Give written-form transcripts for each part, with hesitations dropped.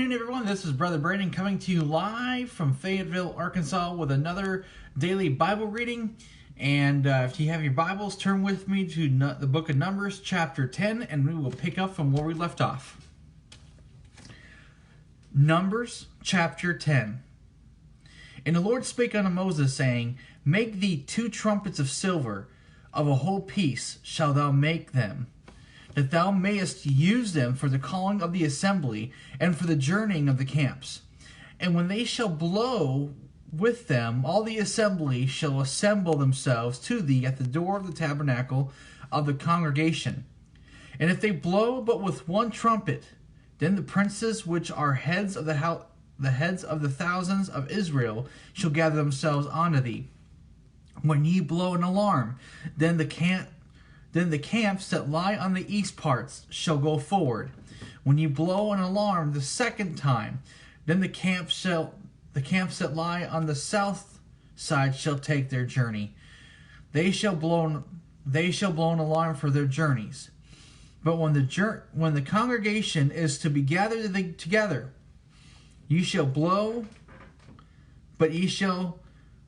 Good afternoon, everyone. This is Brother Brandon coming to you live from Fayetteville, Arkansas with another daily Bible reading. And if you have your Bibles, turn with me to the book of Numbers, chapter 10, and we will pick up from where we left off. Numbers, chapter 10. And the Lord spake unto Moses, saying, Make thee 2 trumpets of silver, of a whole piece shalt thou make them, that thou mayest use them for the calling of the assembly, and for the journeying of the camps. And when they shall blow with them, all the assembly shall assemble themselves to thee at the door of the tabernacle of the congregation. And if they blow but with 1 trumpet, then the princes which are heads of the heads of the thousands of Israel shall gather themselves unto thee. When ye blow an alarm, then the camps that lie on the east parts shall go forward. When you blow an alarm the second time, then the camps that lie on the south side shall take their journey. They shall blow an alarm for their journeys. But when the congregation is to be gathered together, you shall blow, but ye shall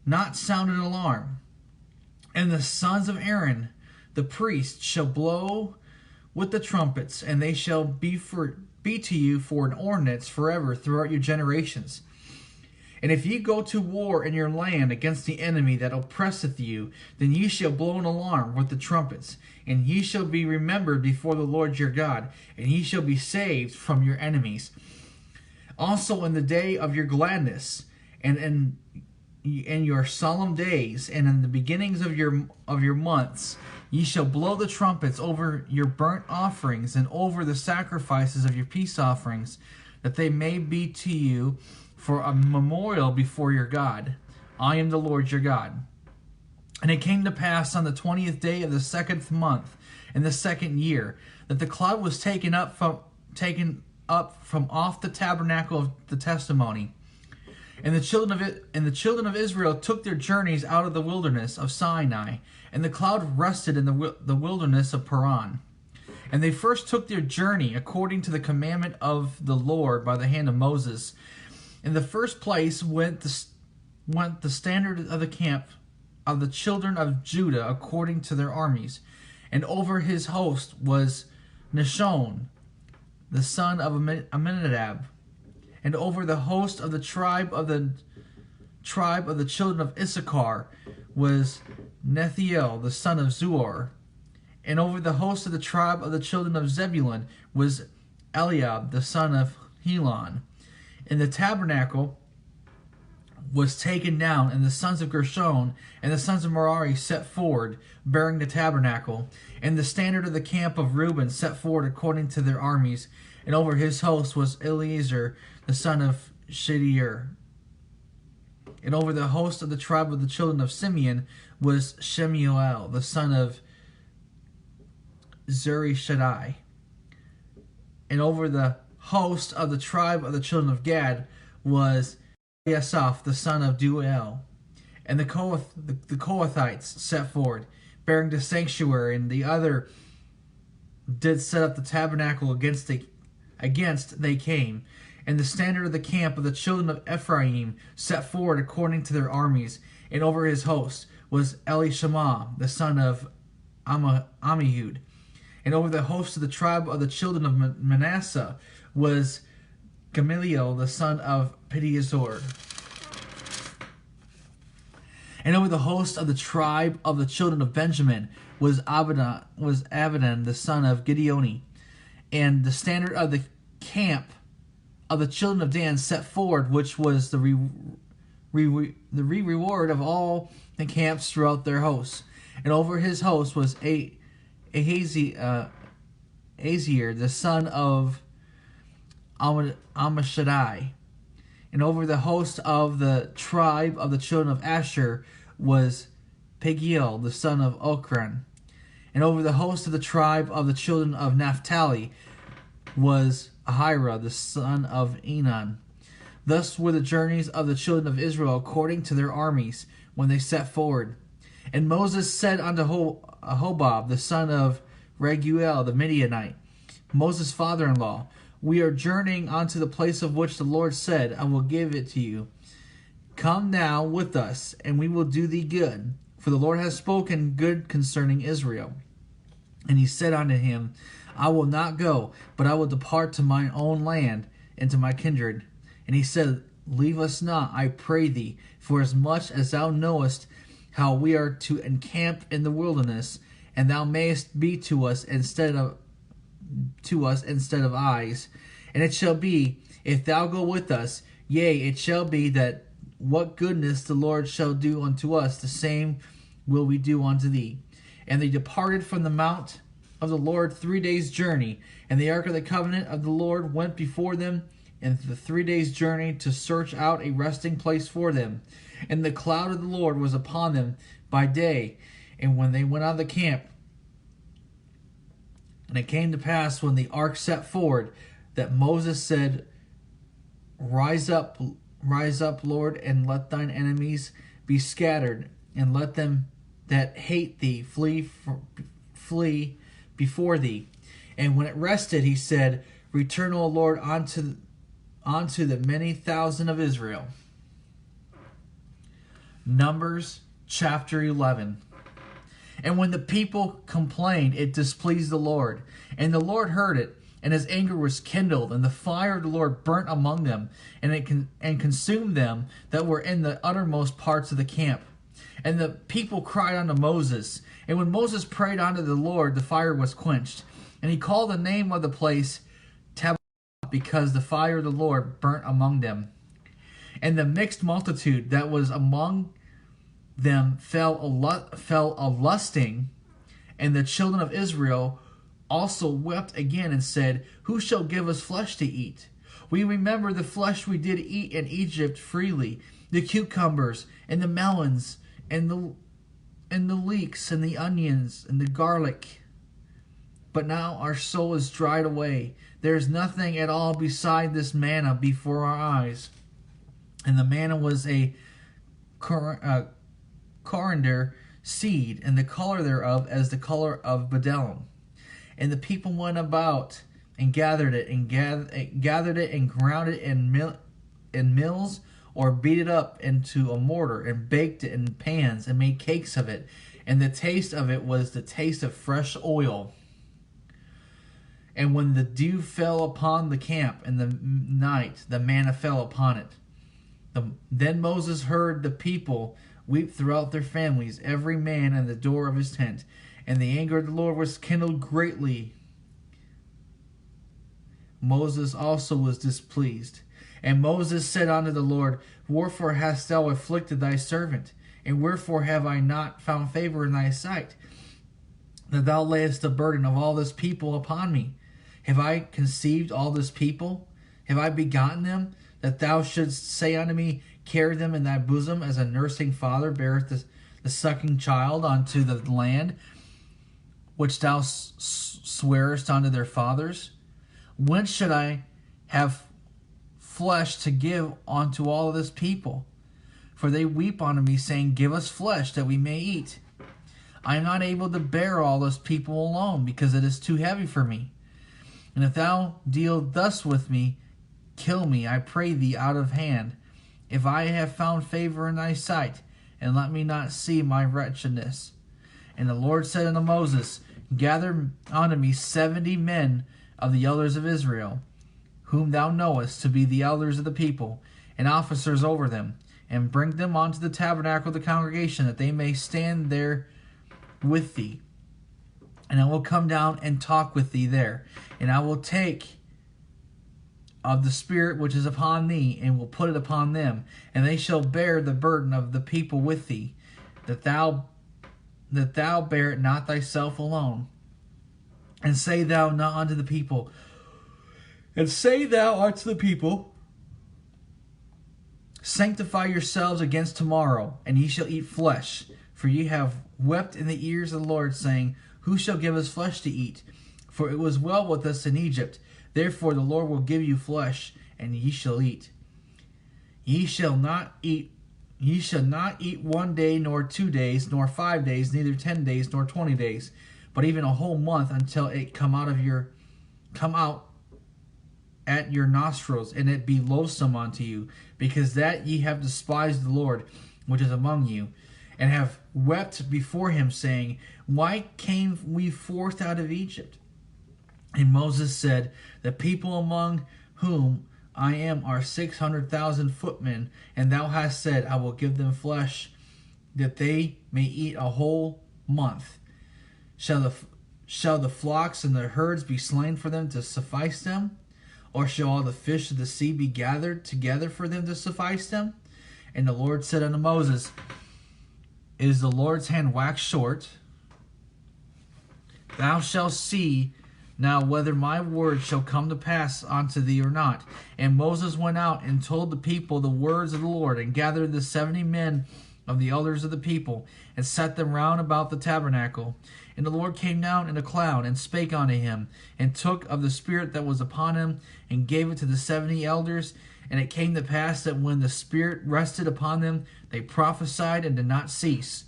not sound an alarm. And the sons of Aaron, the priest, shall blow with the trumpets, and they shall be to you for an ordinance forever throughout your generations. And if ye go to war in your land against the enemy that oppresseth you, then ye shall blow an alarm with the trumpets, and ye shall be remembered before the Lord your God, and ye shall be saved from your enemies. Also in the day of your gladness, and in your solemn days, and in the beginnings of your months, ye shall blow the trumpets over your burnt offerings and over the sacrifices of your peace offerings, that they may be to you for a memorial before your God. I am the Lord your God. And it came to pass on the 20th day of the 2nd month in the 2nd year, that the cloud was taken up from off the tabernacle of the testimony. And the children of Israel took their journeys out of the wilderness of Sinai, and the cloud rested in the wilderness of Paran. And they first took their journey according to the commandment of the Lord by the hand of Moses. In the first place went the standard of the camp of the children of Judah according to their armies. And over his host was Nashon, the son of Amminadab. And over the host of the tribe of the children of Issachar was Nethiel, the son of Zuor. And over the host of the tribe of the children of Zebulun was Eliab, the son of Helon. And the tabernacle was taken down, and the sons of Gershon and the sons of Merari set forward, bearing the tabernacle. And the standard of the camp of Reuben set forward according to their armies. And over his host was Eleazar, the son of Shedeur. And over the host of the tribe of the children of Simeon was Shemuel, the son of Zurishaddai. And over the host of the tribe of the children of Gad was Eliasaph, the son of Deuel. And the Kohathites set forward, bearing the sanctuary, and the other did set up the tabernacle against they came. And the standard of the camp of the children of Ephraim set forward according to their armies. And over his host was Elishama, the son of Ammihud. And over the host of the tribe of the children of Manasseh was Gamaliel, the son of Pedahzur. And over the host of the tribe of the children of Benjamin was Abidan, the son of Gideoni. And the standard of the camp of the children of Dan set forward, which was the reward of all the camps throughout their hosts. And over his host was Ahazier, the son of Ammishaddai. And over the host of the tribe of the children of Asher was Pagiel, the son of Ochran. And over the host of the tribe of the children of Naphtali was Ahira, the son of Enan. Thus were the journeys of the children of Israel according to their armies when they set forward. And Moses said unto Hobab, the son of Raguel the Midianite, Moses' father-in-law, We are journeying unto the place of which the Lord said, I will give it to you. Come now with us, and we will do thee good. For the Lord has spoken good concerning Israel. And he said unto him, I will not go, but I will depart to mine own land, and to my kindred. And he said, Leave us not, I pray thee, for as much as thou knowest how we are to encamp in the wilderness, and thou mayest be to us instead of eyes. And it shall be, if thou go with us, yea, it shall be that what goodness the Lord shall do unto us, the same will we do unto thee. And they departed from the mount of the Lord 3 days' journey, and the ark of the covenant of the Lord went before them in the 3 days' journey to search out a resting place for them. And the cloud of the Lord was upon them by day, and when they went out of the camp. And it came to pass, when the ark set forward, that Moses said, Rise up, Lord, and let thine enemies be scattered, and let them that hate thee flee before thee. And when it rested, he said, Return, O Lord, unto the many thousand of Israel. Numbers chapter 11. And when the people complained, it displeased the Lord. And the Lord heard it, and his anger was kindled, and the fire of the Lord burnt among them, and consumed them that were in the uttermost parts of the camp. And the people cried unto Moses. And when Moses prayed unto the Lord, the fire was quenched. And he called the name of the place Tabor, because the fire of the Lord burnt among them. And the mixed multitude that was among them fell a lusting, and the children of Israel also wept again and said, Who shall give us flesh to eat? We remember the flesh we did eat in Egypt freely, the cucumbers and the melons and the leeks and the onions and the garlic. But now our soul is dried away. There is nothing at all beside this manna before our eyes. And the manna was a coriander seed, and the color thereof as the color of bdellium. And the people went about and gathered it and ground it in mills, or beat it up into a mortar, and baked it in pans, and made cakes of it. And the taste of it was the taste of fresh oil. And when the dew fell upon the camp in the night, the manna fell upon it. Then Moses heard the people weep throughout their families, every man at the door of his tent. And the anger of the Lord was kindled greatly. Moses also was displeased. And Moses said unto the Lord, Wherefore hast thou afflicted thy servant? And wherefore have I not found favor in thy sight, that thou layest the burden of all this people upon me? Have I conceived all this people? Have I begotten them, that thou shouldst say unto me, Carry them in thy bosom, as a nursing father beareth the sucking child unto the land, which thou swearest unto their fathers? Whence should I have flesh to give unto all this people? For they weep unto me, saying, Give us flesh, that we may eat. I am not able to bear all this people alone, because it is too heavy for me. And if thou deal thus with me, kill me, I pray thee, out of hand, if I have found favor in thy sight, and let me not see my wretchedness. And the Lord said unto Moses, Gather unto me 70 men of the elders of Israel, whom thou knowest to be the elders of the people, and officers over them, and bring them unto the tabernacle of the congregation, that they may stand there with thee. And I will come down and talk with thee there, and I will take of the Spirit which is upon thee, and will put it upon them, and they shall bear the burden of the people with thee, that thou bear it not thyself alone. And say thou not unto the people, Sanctify yourselves against tomorrow, and ye shall eat flesh. For ye have wept in the ears of the Lord, saying, Who shall give us flesh to eat? For it was well with us in Egypt. Therefore the Lord will give you flesh, and ye shall eat. Ye shall not eat 1 day, nor 2 days, nor 5 days, neither 10 days, nor 20 days, but even a whole month, until it come out at your nostrils, and it be loathsome unto you, because that ye have despised the Lord which is among you, and have wept before him, saying, Why came we forth out of Egypt? And Moses said, The people among whom I am are 600,000 footmen, and thou hast said, I will give them flesh, that they may eat a whole month. Shall the flocks and the herds be slain for them to suffice them? Or shall all the fish of the sea be gathered together for them to suffice them? And the Lord said unto Moses, Is the Lord's hand waxed short? Thou shalt see now whether my word shall come to pass unto thee or not. And Moses went out and told the people the words of the Lord, and gathered the 70 men of the elders of the people, and set them round about the tabernacle. And the Lord came down in a cloud, and spake unto him, and took of the Spirit that was upon him, and gave it to the 70 elders. And it came to pass that when the Spirit rested upon them, they prophesied and did not cease.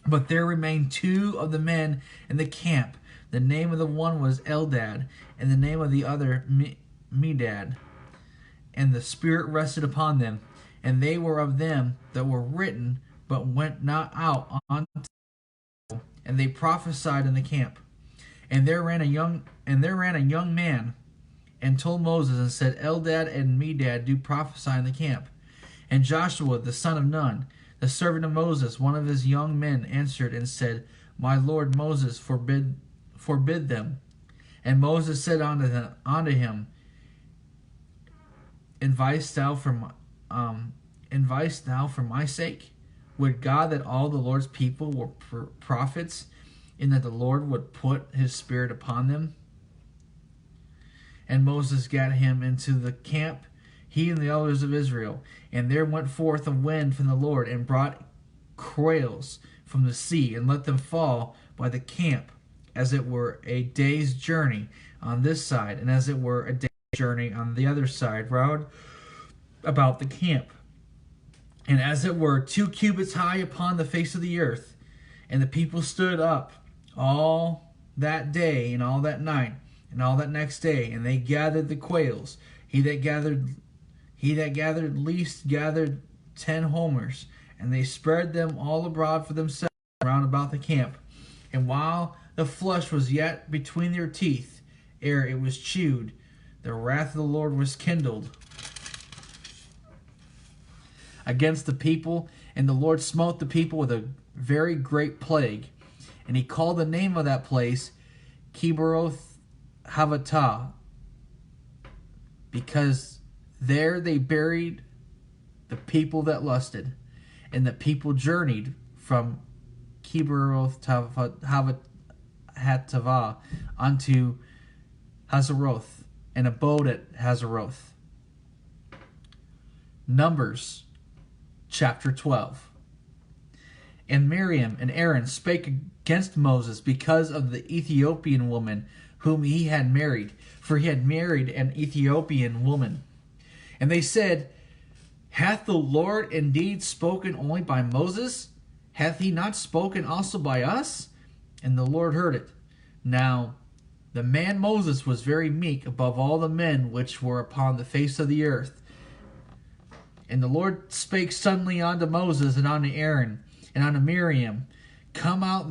But there remained 2 of the men in the camp. The name of the one was Eldad, and the name of the other Medad. And the Spirit rested upon them, and they were of them that were written, but went not out unto them, and they prophesied in the camp. And there ran a young man, and told Moses, and said, Eldad and Medad do prophesy in the camp. And Joshua the son of Nun, the servant of Moses, one of his young men, answered and said, My lord Moses, forbid them. And Moses said unto him, Invitest thou for my sake? Would God that all the Lord's people were prophets, and that the Lord would put his Spirit upon them? And Moses gat him into the camp, he and the elders of Israel. And there went forth a wind from the Lord, and brought quails from the sea, and let them fall by the camp, as it were a day's journey on this side, and as it were a day's journey on the other side, round about the camp. And as it were 2 cubits high upon the face of the earth. And the people stood up all that day, and all that night, and all that next day, and they gathered the quails. He that gathered least gathered 10 homers, and they spread them all abroad for themselves round about the camp. And while the flesh was yet between their teeth, ere it was chewed, the wrath of the Lord was kindled against the people, and the Lord smote the people with a very great plague. And he called the name of that place Kibroth Havatah, because there they buried the people that lusted. And the people journeyed from Kibroth Havatavah unto Hazeroth, and abode at Hazeroth. Numbers chapter 12. And Miriam and Aaron spake against Moses because of the Ethiopian woman whom he had married, for he had married an Ethiopian woman. And they said, Hath the Lord indeed spoken only by Moses? Hath he not spoken also by us? And the Lord heard it. Now the man Moses was very meek above all the men which were upon the face of the earth. And the Lord spake suddenly unto Moses and unto Aaron and unto Miriam, Come out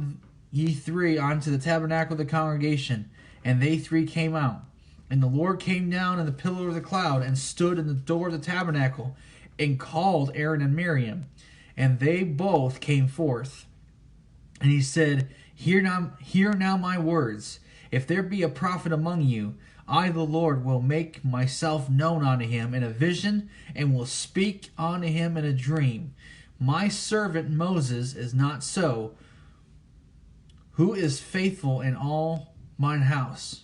ye 3 unto the tabernacle of the congregation. And they 3 came out. And the Lord came down in the pillar of the cloud, and stood in the door of the tabernacle, and called Aaron and Miriam. And they both came forth. And he said, Hear now my words. If there be a prophet among you, I, the Lord, will make myself known unto him in a vision, and will speak unto him in a dream. My servant Moses is not so, who is faithful in all mine house.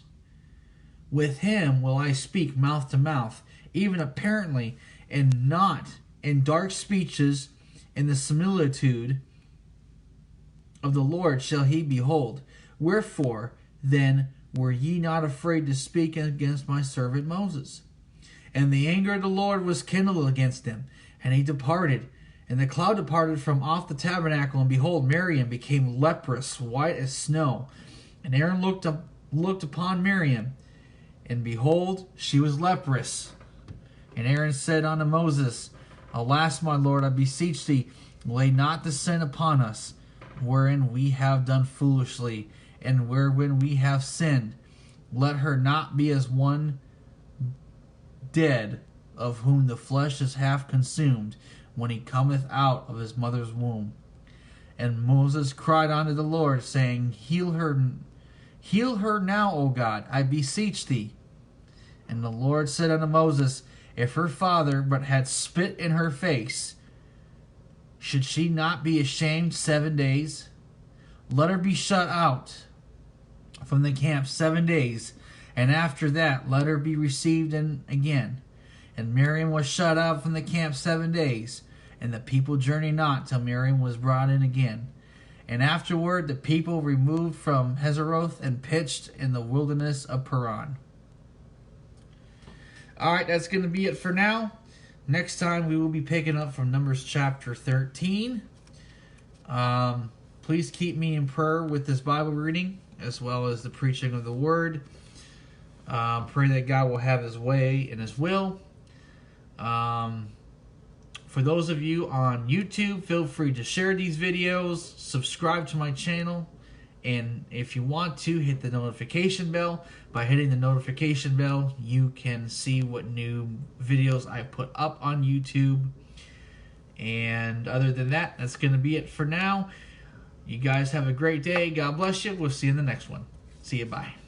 With him will I speak mouth to mouth, even apparently, and not in dark speeches. In the similitude of the Lord shall he behold. Wherefore then were ye not afraid to speak against my servant Moses? And the anger of the Lord was kindled against him, and he departed. And the cloud departed from off the tabernacle, and behold, Miriam became leprous, white as snow. And Aaron looked upon Miriam, and behold, she was leprous. And Aaron said unto Moses, Alas, my Lord, I beseech thee, lay not the sin upon us, wherein we have done foolishly, and wherein we have sinned. Let her not be as one dead, of whom the flesh is half consumed, when he cometh out of his mother's womb. And Moses cried unto the Lord, saying, Heal her now, O God, I beseech thee. And the Lord said unto Moses, If her father but had spit in her face, should she not be ashamed 7 days? Let her be shut out from the camp 7 days, and after that let her be received in again. And Miriam was shut out from the camp 7 days, and the people journeyed not till Miriam was brought in again. And afterward the people removed from Hazeroth and pitched in the wilderness of Paran. Alright, that's going to be it for now. Next time we will be picking up from Numbers chapter 13. Please keep me in prayer with this Bible reading, as well as the preaching of the Word. Pray that God will have His way and His will. For those of you on YouTube, feel free to share these videos, subscribe to my channel, and if you want to, hit the notification bell. By hitting the notification bell, you can see what new videos I put up on YouTube. And other than that, that's going to be it for now. You guys have a great day. God bless you. We'll see you in the next one. See you. Bye.